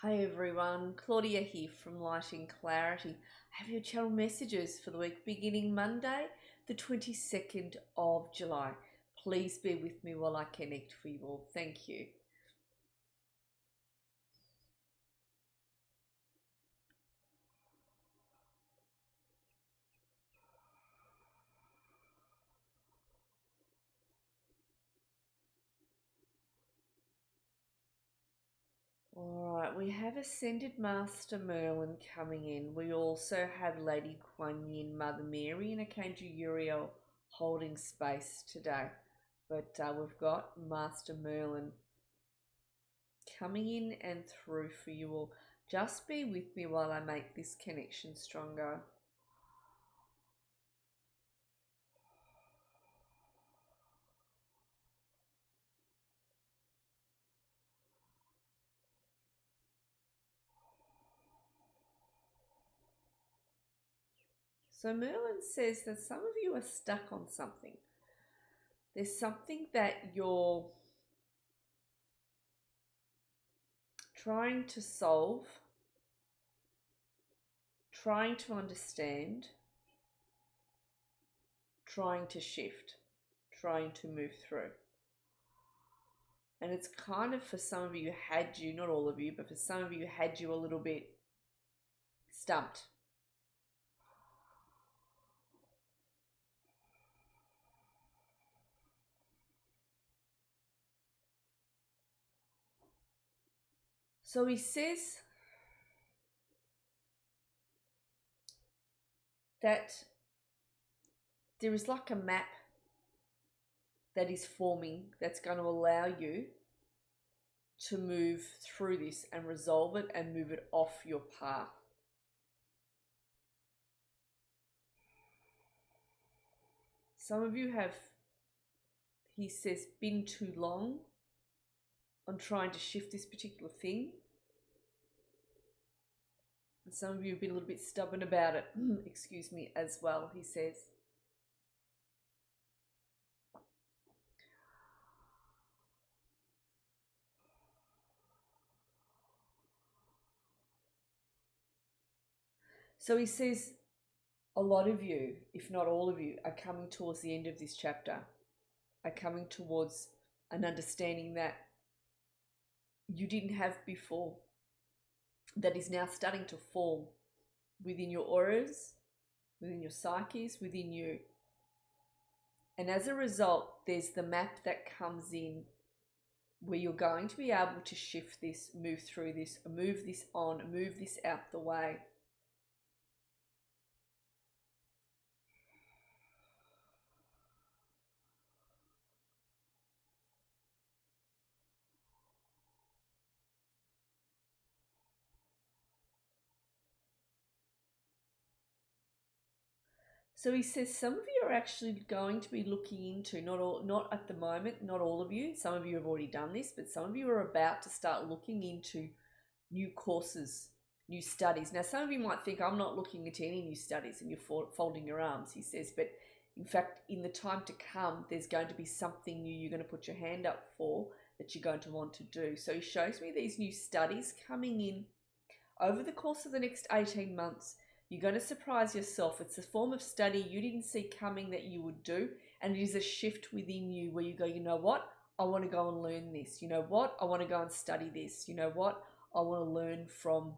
Hi everyone, Claudia here from Lighting Clarity. I have your channel messages for the week beginning Monday, the 22nd of July. Please bear with me while I connect for you all. Thank you. Alright, we have Ascended Master Merlin coming in. We also have Lady Kuan Yin, Mother Mary, and Archangel Uriel holding space today. But we've got Master Merlin coming in and through for you all. Just be with me while I make this connection stronger. So Merlin says that some of you are stuck on something. There's something that you're trying to solve, trying to understand, trying to shift, trying to move through. And it's kind of, for some of you, had you, not all of you, but for some of you, had you a little bit stumped. So he says that there is like a map that is forming that's going to allow you to move through this and resolve it and move it off your path. Some of you have, he says, been too long on trying to shift this particular thing. And some of you have been a little bit stubborn about it, excuse me, as well, he says. So he says a lot of you, if not all of you, are coming towards the end of this chapter, are coming towards an understanding that you didn't have before, that is now starting to form within your auras, within your psyches, within you. And as a result, there's the map that comes in where you're going to be able to shift this, move through this, move this on, move this out the way. So he says some of you are actually going to be looking into, not at the moment, not all of you, some of you have already done this, but some of you are about to start looking into new courses, new studies. Now, some of you might think, I'm not looking into any new studies, and you're folding your arms, he says, but in fact, in the time to come, there's going to be something new you're going to put your hand up for that you're going to want to do. So he shows me these new studies coming in over the course of the next 18 months. You're going to surprise yourself. It's a form of study you didn't see coming that you would do, and it is a shift within you where you go, you know what? I want to go and learn this. You know what? I want to go and study this. You know what? I want to learn from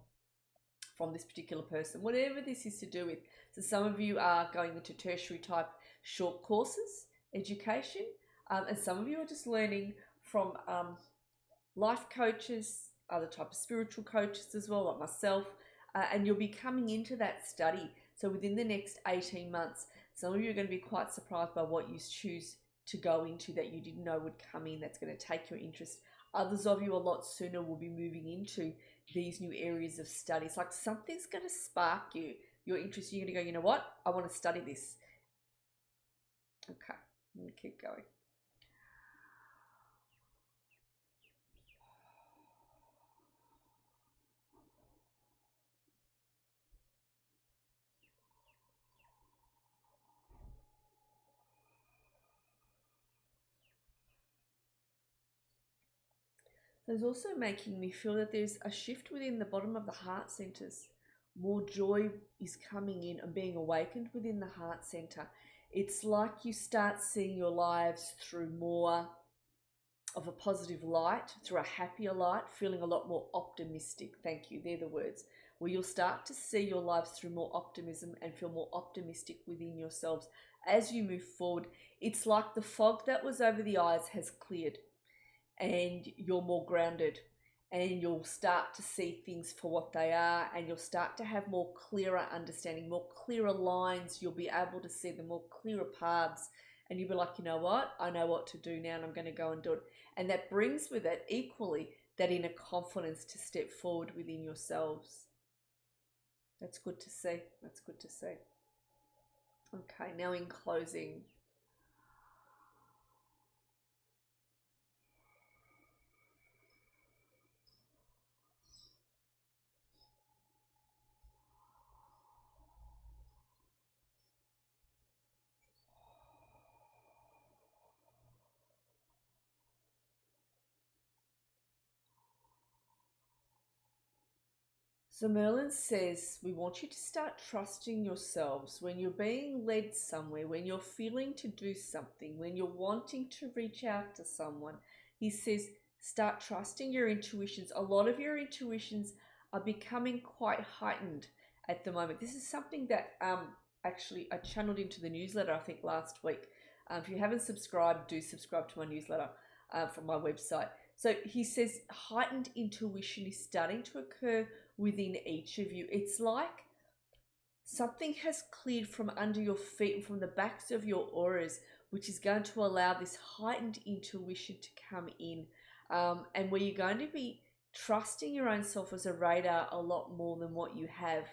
this particular person, whatever this is to do with. So some of you are going into tertiary type short courses, education, and some of you are just learning from life coaches, other type of spiritual coaches as well, like myself, and you'll be coming into that study. So within the next 18 months, some of you are going to be quite surprised by what you choose to go into that you didn't know would come in, that's going to take your interest. Others of you a lot sooner will be moving into these new areas of study. It's like something's going to spark your interest. You're going to go, you know what? I want to study this. Okay, let me keep going. So it's also making me feel that there's a shift within the bottom of the heart centers. More joy is coming in and being awakened within the heart center. It's like you start seeing your lives through more of a positive light, through a happier light, feeling a lot more optimistic. Thank you. They're the words. Where you'll start to see your lives through more optimism and feel more optimistic within yourselves as you move forward. It's like the fog that was over the eyes has cleared and you're more grounded, and you'll start to see things for what they are, and you'll start to have more clearer understanding, more clearer lines. You'll be able to see the more clearer paths, and you'll be like, you know what, I know what to do now and I'm going to go and do it. And that brings with it equally that inner confidence to step forward within yourselves. That's good to see. That's good to see. Okay, now in closing, so Merlin says, we want you to start trusting yourselves when you're being led somewhere, when you're feeling to do something, when you're wanting to reach out to someone. He says, start trusting your intuitions. A lot of your intuitions are becoming quite heightened at the moment. This is something that actually I channeled into the newsletter, I think, last week. If you haven't subscribed, do subscribe to my newsletter from my website. So he says heightened intuition is starting to occur within each of you. It's like something has cleared from under your feet and from the backs of your auras, which is going to allow this heightened intuition to come in, and where you're going to be trusting your own self as a radar a lot more than what you have.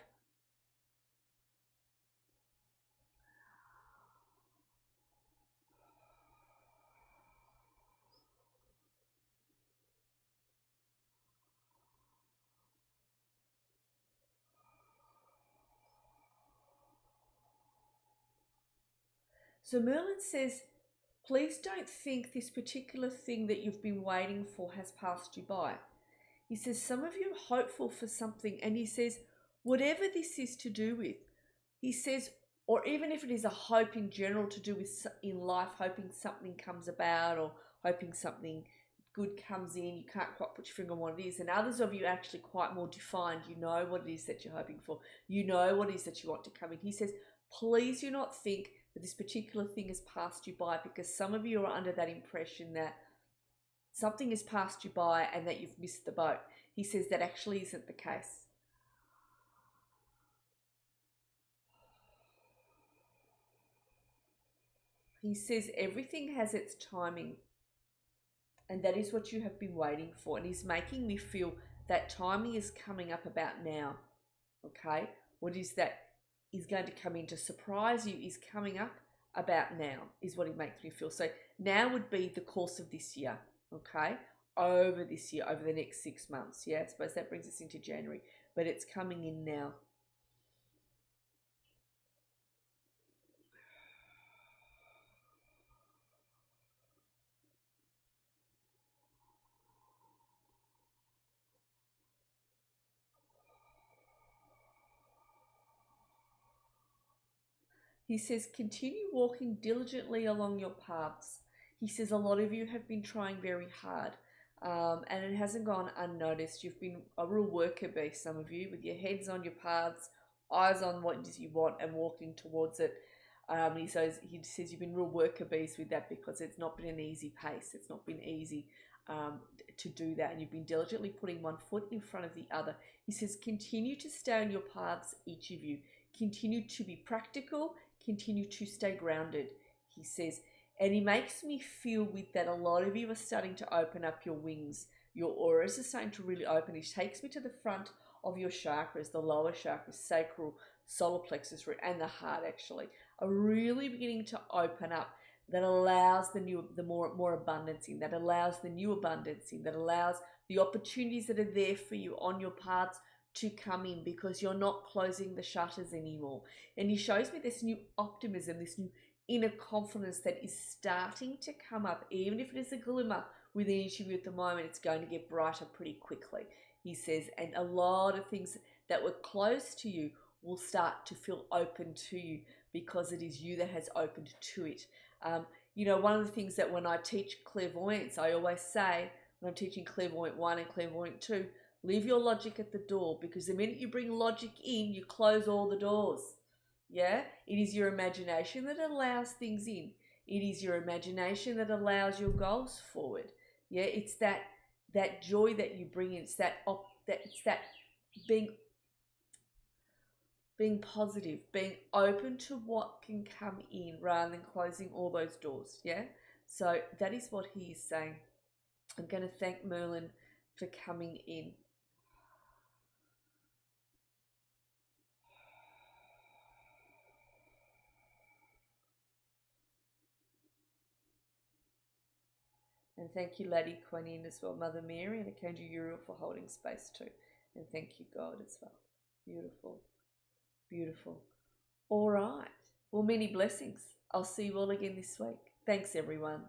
So Merlin says, please don't think this particular thing that you've been waiting for has passed you by. He says, some of you are hopeful for something, and he says, whatever this is to do with, he says, or even if it is a hope in general to do with in life, hoping something comes about or hoping something good comes in, you can't quite put your finger on what it is. And others of you are actually quite more defined. You know what it is that you're hoping for. You know what it is that you want to come in. He says, please do not think that this particular thing has passed you by, because some of you are under that impression that something has passed you by and that you've missed the boat. He says that actually isn't the case. He says everything has its timing, and that is what you have been waiting for. And he's making me feel that timing is coming up about now. Okay? What is that is going to come in to surprise you is coming up about now, is what he makes me feel. So now would be the course of this year. Okay? Over this year, over the next 6 months. Yeah, I suppose that brings us into January. But it's coming in now. He says, continue walking diligently along your paths. He says, a lot of you have been trying very hard, and it hasn't gone unnoticed. You've been a real worker bee, some of you, with your heads on your paths, eyes on what it is you want and walking towards it. He says you've been real worker bees with that, because it's not been an easy pace. It's not been easy to do that, and you've been diligently putting one foot in front of the other. He says, continue to stay on your paths, each of you. Continue to be practical, continue to stay grounded, he says. And he makes me feel with that a lot of you are starting to open up your wings. Your auras are starting to really open. He takes me to the front of your chakras, the lower chakras, sacral, solar plexus root, and the heart actually are really beginning to open up. That allows the more abundance in, that allows the new abundance in, that allows the opportunities that are there for you on your paths to come in, because you're not closing the shutters anymore. And he shows me this new optimism, this new inner confidence that is starting to come up, even if it is a glimmer with an issue at the moment, it's going to get brighter pretty quickly, he says. And a lot of things that were close to you will start to feel open to you because it is you that has opened to it. One of the things that when I teach clairvoyance, I always say, when I'm teaching clairvoyant 1 and clairvoyant 2, leave your logic at the door, because the minute you bring logic in, you close all the doors. Yeah? It is your imagination that allows things in. It is your imagination that allows your goals forward. Yeah? It's that joy that you bring in. It's that being positive, being open to what can come in rather than closing all those doors. Yeah? So that is what he is saying. I'm going to thank Merlin for coming in. And thank you, Lady Kuan Yin, as well, Mother Mary, and Archangel Uriel for holding space too. And thank you, God, as well. Beautiful. Beautiful. All right. Well, many blessings. I'll see you all again this week. Thanks, everyone.